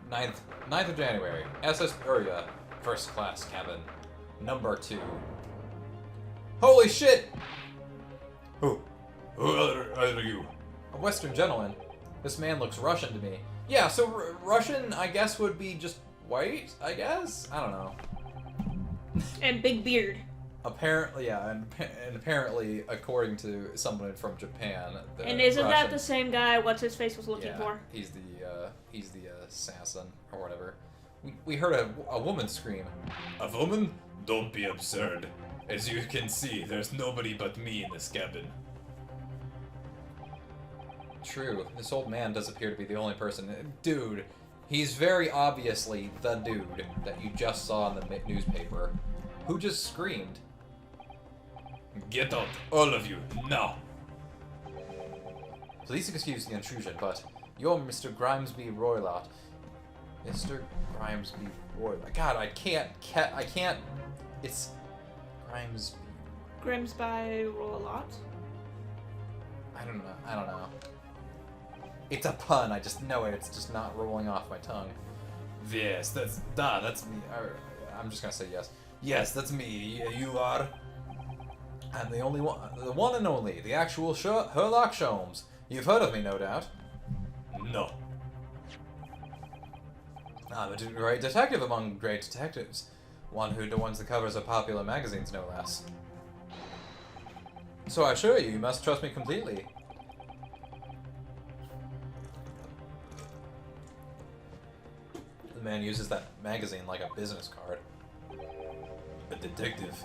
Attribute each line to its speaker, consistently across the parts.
Speaker 1: 9th of January. SS Uria, first class cabin. Number 2. Holy shit! Who are you? A Western gentleman. This man looks Russian to me. Yeah, so Russian, I guess, would be just white, I guess? I don't know.
Speaker 2: And big beard.
Speaker 1: Apparently, yeah, and apparently, according to someone from Japan,
Speaker 2: and isn't
Speaker 1: Russian,
Speaker 2: that the same guy what's his face was looking for?
Speaker 1: He's the assassin or whatever. We heard a woman scream. A woman? Don't be absurd. As you can see, there's nobody but me in this cabin. True. This old man does appear to be the only person. Dude, he's very obviously the dude that you just saw in the newspaper. Who just screamed? Get out, all of you, now! Please excuse the intrusion, but you're Mr. Grimesby Roylott. Mr. Grimesby Roylott. God, I can't, it's Grimesby.
Speaker 2: Grimsby Roylott?
Speaker 1: I don't know. It's a pun, I just know it, it's just not rolling off my tongue. Yes, that's me. I'm just gonna say yes. Yes, that's me. You are. I'm the one and only, the actual Sherlock Sholmes. You've heard of me, no doubt. No. I'm a great detective among great detectives. One who adorns the covers of popular magazines, no less. So I assure you, you must trust me completely. The man uses that magazine like a business card. A detective?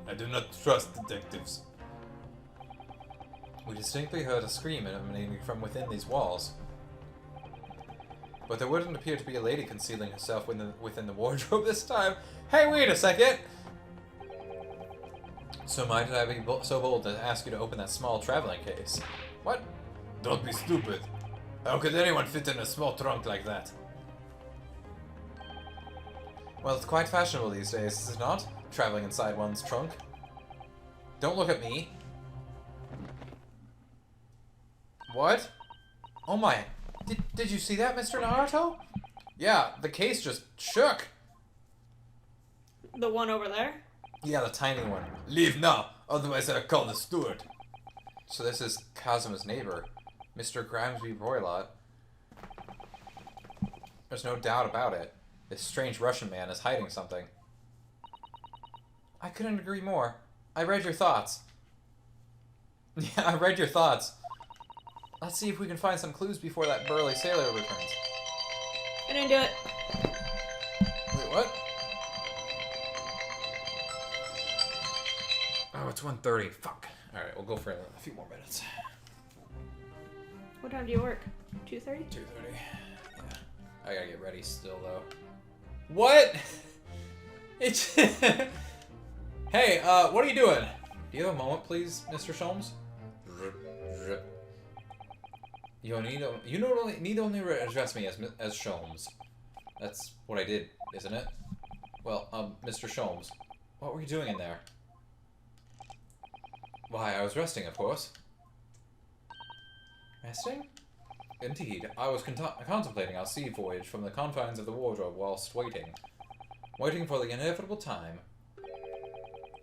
Speaker 1: I do not trust detectives. We distinctly heard a scream emanating from within these walls. But there wouldn't appear to be a lady concealing herself within the wardrobe this time. Hey, wait a second! So might I be so bold to ask you to open that small traveling case? What? Don't be stupid. How could anyone fit in a small trunk like that? Well, it's quite fashionable these days, is it not? Traveling inside one's trunk. Don't look at me. What? Oh my. Did you see that, Mr. Naruto? Yeah, the case just shook.
Speaker 2: The one over there?
Speaker 1: Yeah, the tiny one. Leave now, otherwise I'll call the steward. So this is Kazuma's neighbor, Mr. Grimesby Roylott. There's no doubt about it. This strange Russian man is hiding something. I couldn't agree more. I read your thoughts. Yeah, I read your thoughts. Let's see if we can find some clues before that burly sailor returns.
Speaker 2: I didn't do it.
Speaker 1: Wait, what? Oh, it's 1:30. Fuck. Alright, we'll go for a few more minutes.
Speaker 2: What time do you work? 2:30?
Speaker 1: 2:30. Yeah. I gotta get ready still, though. What? It's... Hey, what are you doing? Do you have a moment, please, Mr. Sholmes? You need only address me as Sholmes. That's what I did, isn't it? Well, Mr. Sholmes, what were you doing in there? Why, I was resting, of course. Resting? Indeed, I was contemplating our sea voyage from the confines of the wardrobe whilst waiting for the inevitable time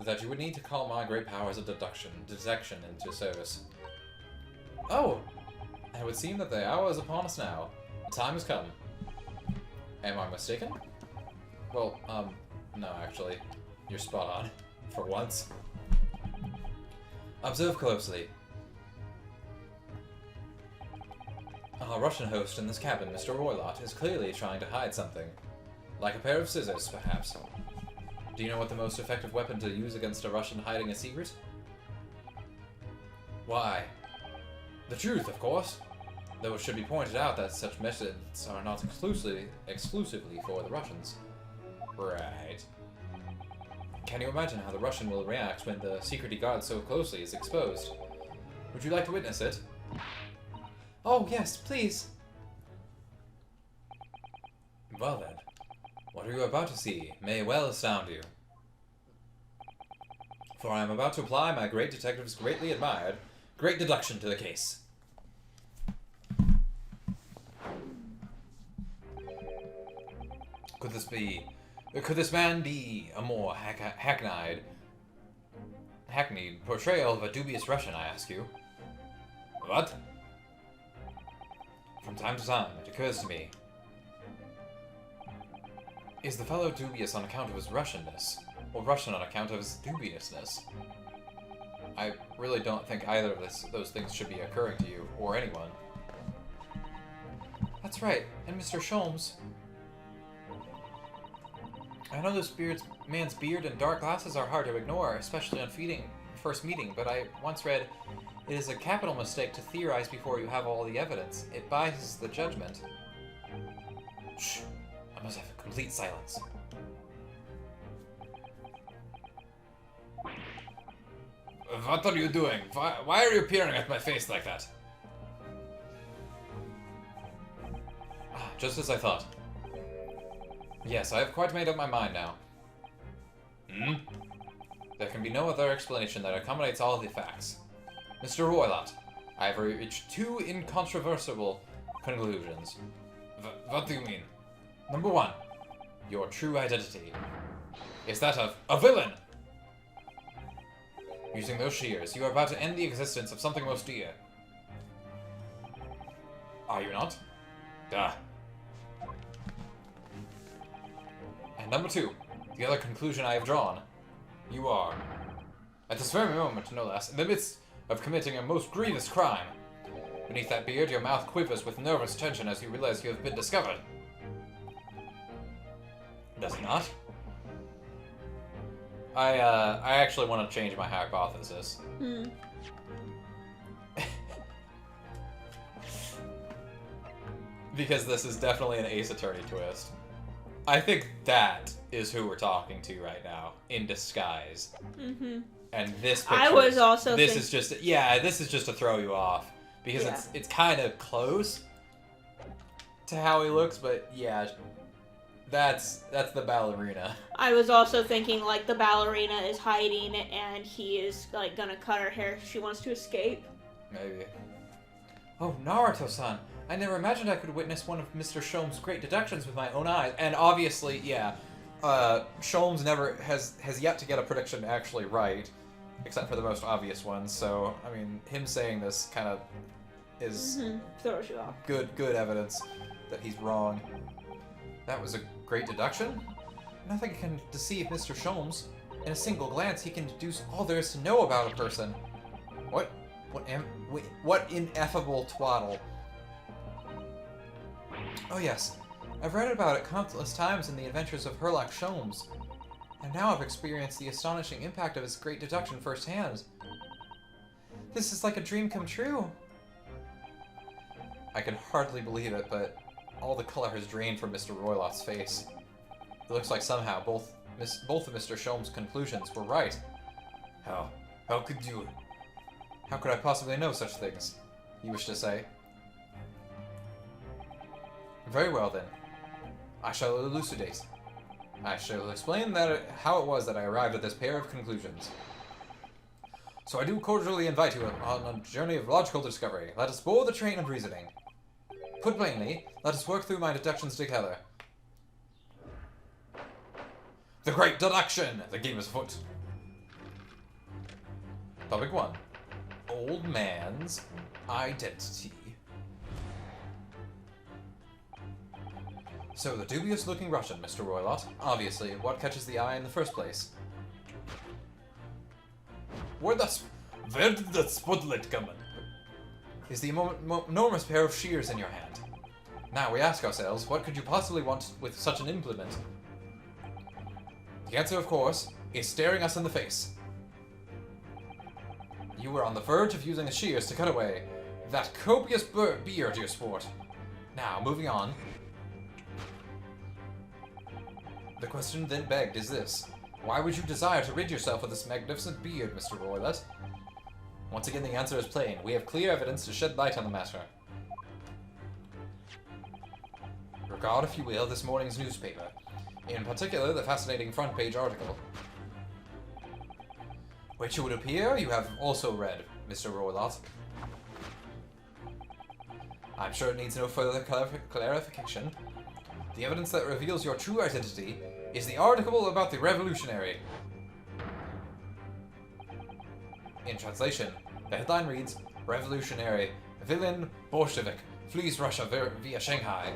Speaker 1: that you would need to call my great powers of detection into service. Oh! It would seem that the hour is upon us now. The time has come. Am I mistaken? Well, no, actually. You're spot on. For once. Observe closely. Our Russian host in this cabin, Mr. Roylott, is clearly trying to hide something. Like a pair of scissors, perhaps. Do you know what the most effective weapon to use against a Russian hiding a secret? Why? The truth, of course. Though it should be pointed out that such methods are not exclusively for the Russians. Right. Can you imagine how the Russian will react when the secret he guards so closely is exposed? Would you like to witness it? Oh, yes, please. Well then, what are you about to see may well astound you. For I am about to apply my great detective's greatly admired great deduction to the case. Could this man be a more hackneyed portrayal of a dubious Russian, I ask you? What? From time to time, it occurs to me. Is the fellow dubious on account of his Russianness, or Russian on account of his dubiousness? I really don't think either of those things should be occurring to you, or anyone. That's right, and Mr. Sholmes. I know this man's beard and dark glasses are hard to ignore, especially on first meeting, but I once read, it is a capital mistake to theorize before you have all the evidence. It biases the judgment. Shh! I must have complete silence. What are you doing? Why are you peering at my face like that? Just as I thought. Yes, I have quite made up my mind now. Hmm? There can be no other explanation that accommodates all the facts. Mr. Roylott, I have reached two incontrovertible conclusions. What do you mean? Number one, your true identity is that of a villain! Using those shears, you are about to end the existence of something most dear. Are you not? Duh. And number two, the other conclusion I have drawn. You are, at this very moment, no less, in the midst of committing a most grievous crime. Beneath that beard, your mouth quivers with nervous tension as you realize you have been discovered. Does it not? I actually want to change my hypothesis. Because this is definitely an Ace Attorney twist. I think that is who we're talking to right now, in disguise. Mm-hmm. And this picture,
Speaker 2: I was also
Speaker 1: this is just to throw you off. Because it's kind of close to how he looks, but yeah, that's the ballerina.
Speaker 2: I was also thinking, like, the ballerina is hiding and he is, like, gonna cut her hair. She wants to escape.
Speaker 1: Maybe. Oh, Naruto-san. I never imagined I could witness one of Mr. Sholmes' great deductions with my own eyes. And obviously, yeah, Sholmes never has yet to get a prediction actually right, except for the most obvious ones. So, I mean, him saying this kind of is
Speaker 2: throws you off.
Speaker 1: Good evidence that he's wrong. That was a great deduction. Nothing can deceive Mr. Sholmes. In a single glance, he can deduce all there is to know about a person. What ineffable twaddle. Oh yes, I've read about it countless times in the adventures of Herlock Sholmes, and now I've experienced the astonishing impact of his great deduction firsthand. This is like a dream come true. I can hardly believe it, but all the color has drained from Mr. Roylott's face. It looks like somehow both of Mr. Sholmes' conclusions were right. How could I possibly know such things? You wish to say? Very well then. I shall elucidate. I shall explain how it was that I arrived at this pair of conclusions. So I do cordially invite you on a journey of logical discovery. Let us board the train of reasoning. Put plainly, let us work through my deductions together. The Great Deduction! The game is afoot. Topic 1. Old man's identity. So, the dubious-looking Russian, Mr. Roylott. Obviously, what catches the eye in the first place? Where did the spotlight come in? Is the enormous pair of shears in your hand. Now, we ask ourselves, what could you possibly want with such an implement? The answer, of course, is staring us in the face. You were on the verge of using the shears to cut away that copious beard you sport. Now, moving on. The question then begged is this. Why would you desire to rid yourself of this magnificent beard, Mr. Roylott? Once again, the answer is plain. We have clear evidence to shed light on the matter. Regard, if you will, this morning's newspaper. In particular, the fascinating front page article. Which it would appear you have also read, Mr. Roylott. I'm sure it needs no further clarification. The evidence that reveals your true identity is the article about the revolutionary. In translation, the headline reads, Revolutionary, villain Bolshevik, flees Russia via Shanghai.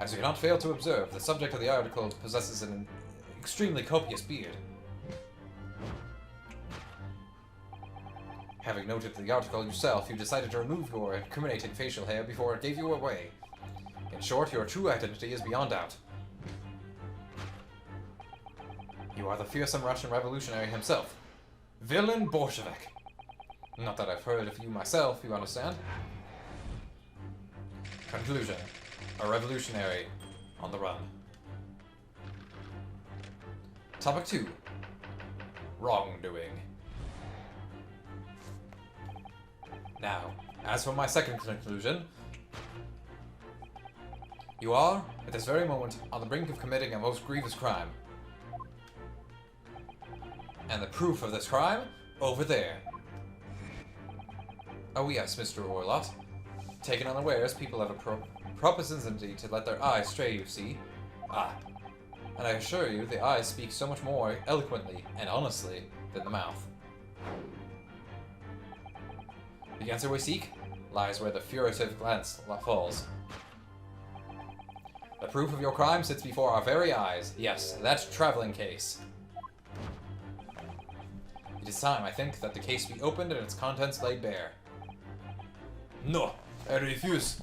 Speaker 1: As you cannot fail to observe, the subject of the article possesses an extremely copious beard. Having noted the article yourself, you decided to remove your incriminating facial hair before it gave you away. In short, your true identity is beyond doubt. You are the fearsome Russian revolutionary himself, villain Bolshevik. Not that I've heard of you myself, you understand. Conclusion. A revolutionary on the run. Topic 2. Wrongdoing. Now, as for my second conclusion, you are, at this very moment, on the brink of committing a most grievous crime. And the proof of this crime, over there. Oh yes, Mr. Orlot. Taken unawares, people have a propensity to let their eyes stray, you see. Ah. And I assure you, the eyes speak so much more eloquently and honestly than the mouth. The answer we seek lies where the furtive glance falls. The proof of your crime sits before our very eyes. Yes, that traveling case. It is time, I think, that the case be opened and its contents laid bare. No, I refuse.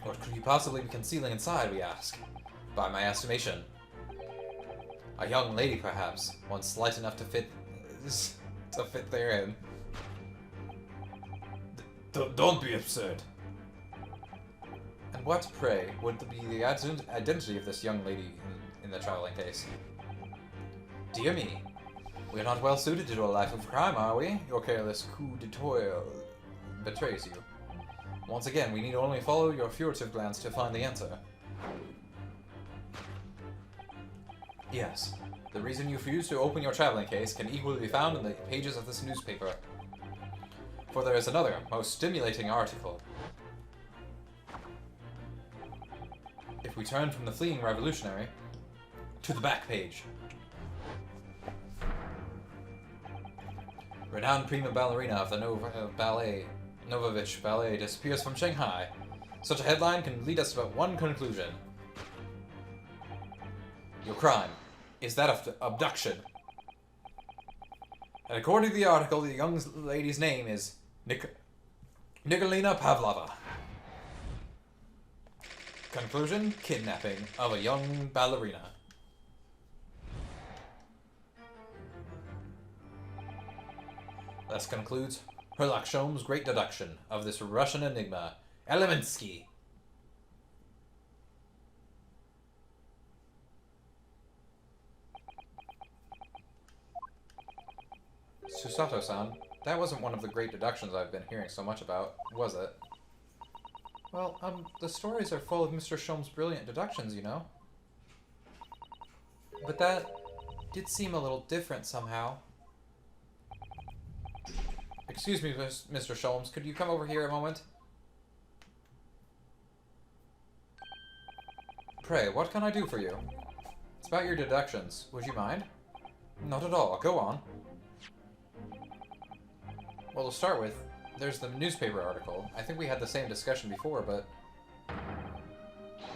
Speaker 1: What could you possibly be concealing inside, we ask? By my estimation. A young lady, perhaps, one slight enough to fit therein. Don't be absurd. And what, pray, would be the identity of this young lady in the traveling case? Dear me, we are not well suited to a life of crime, are we? Your careless coup d'etat betrays you. Once again, we need only follow your furtive glance to find the answer. Yes, the reason you refuse to open your traveling case can equally be found in the pages of this newspaper. For there is another, most stimulating article. If we turn from the fleeing revolutionary to the back page. Renowned prima ballerina of the Novovich Ballet disappears from Shanghai. Such a headline can lead us to but one conclusion. Your crime is that of abduction. And according to the article, the young lady's name is Nikolina Pavlova. Conclusion, kidnapping of a young ballerina. Thus concludes Sherlock Holmes' great deduction of this Russian enigma, Elemensky. Susato-san, that wasn't one of the great deductions I've been hearing so much about, was it? Well, the stories are full of Mr. Sholmes' brilliant deductions, you know. But that did seem a little different somehow. Excuse me, Mr. Sholmes, could you come over here a moment? Pray, what can I do for you? It's about your deductions. Would you mind? Not at all. Go on. Well, to start with, there's the newspaper article. I think we had the same discussion before, but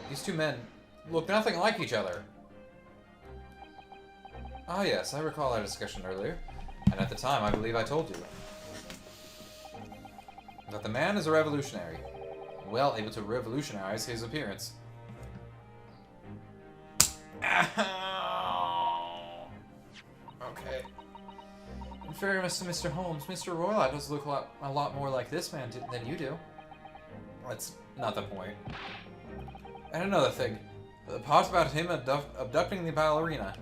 Speaker 1: these two men look nothing like each other. Ah yes, I recall our discussion earlier, and at the time I believe I told you that the man is a revolutionary, well able to revolutionize his appearance. Ow! Okay. In fairness to Mr. Holmes, Mr. Roylott does look a lot more like this man than you do. That's not the point. And another thing, the part about him abducting the ballerina.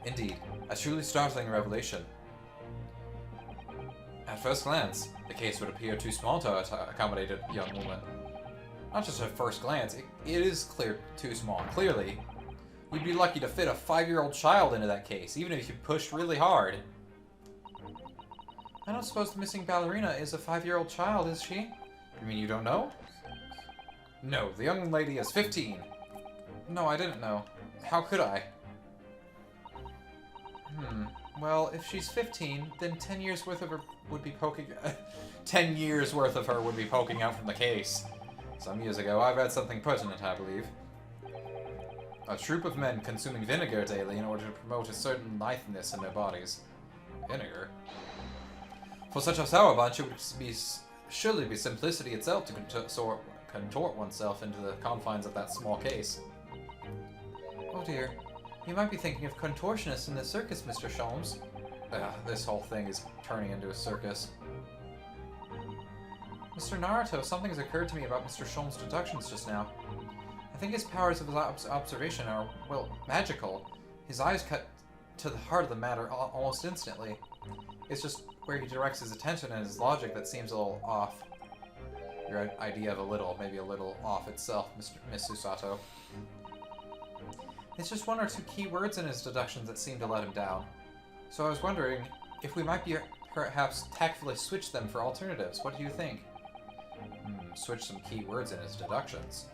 Speaker 1: Indeed, a truly startling revelation. At first glance, the case would appear too small to accommodate a young woman. Not just at first glance, it is too small. Clearly, we'd be lucky to fit a 5-year-old child into that case, even if you pushed really hard. I don't suppose the missing ballerina is a 5-year-old child, is she? You mean you don't know? No, the young lady is 15. No, I didn't know. How could I? Well, if she's 15, then 10 years worth of her would be poking... 10 years worth of her would be poking out from the case. Some years ago, I read something pertinent, I believe. A troop of men consuming vinegar daily in order to promote a certain litheness in their bodies. Vinegar? For such a sour bunch, it would surely be simplicity itself to contort oneself into the confines of that small case. Oh dear. You might be thinking of contortionists in the circus, Mr. Sholmes. This whole thing is turning into a circus. Mr. Naruto, something's occurred to me about Mr. Sholmes' deductions just now. I think his powers of his observation are, well, magical. His eyes cut to the heart of the matter almost instantly. It's just where he directs his attention and his logic that seems a little off. Your idea of a little, maybe a little off itself, Miss Susato. It's just one or two key words in his deductions that seem to let him down. So I was wondering if we might be perhaps tactfully switch them for alternatives. What do you think? Switch some key words in his deductions.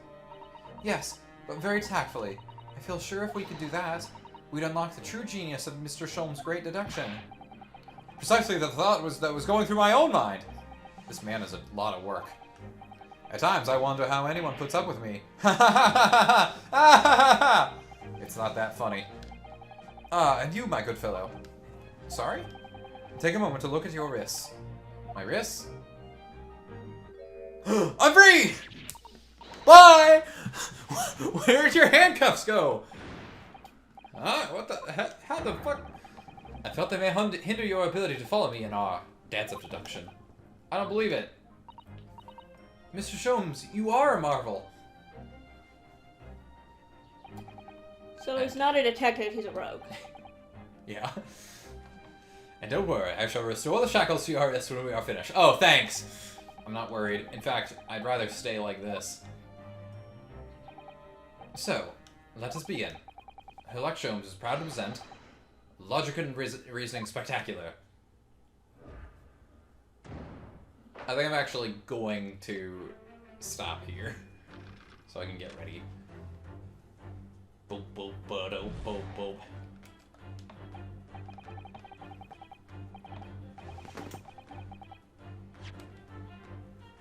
Speaker 1: Yes, but very tactfully. I feel sure if we could do that, we'd unlock the true genius of Mr. Sholmes' great deduction. Precisely the thought that was going through my own mind. This man is a lot of work. At times, I wonder how anyone puts up with me. Ha ha ha ha ha ha! It's not that funny. And you, my good fellow. Sorry? Take a moment to look at your wrists. My wrists? I'm free! Bye! Where'd your handcuffs go? Huh? What the heck? How the fuck? I felt they may hinder your ability to follow me in our dance of deduction. I don't believe it. Mr. Sholmes, you are a marvel.
Speaker 2: So he's not a detective, he's a rogue.
Speaker 1: Yeah. And don't worry, I shall restore the shackles to your wrists when we are finished. Oh, thanks! I'm not worried. In fact, I'd rather stay like this. So, let us begin. Herlock Sholmes is proud to present Logic and Reasoning Spectacular. I think I'm actually going to stop here so I can get ready. Boop, boop, boop, boop, boop.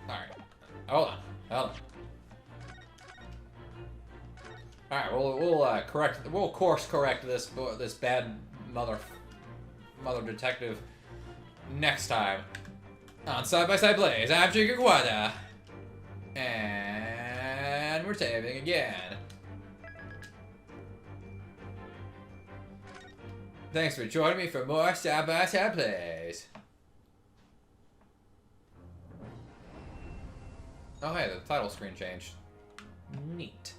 Speaker 1: Alright. Hold on. Alright, we'll course correct this bad mother detective next time. On Side by Side Plays, I'm Shikuquaza. And we're saving again. Thanks for joining me for more Side by Side Plays. Oh hey, the title screen changed. Neat.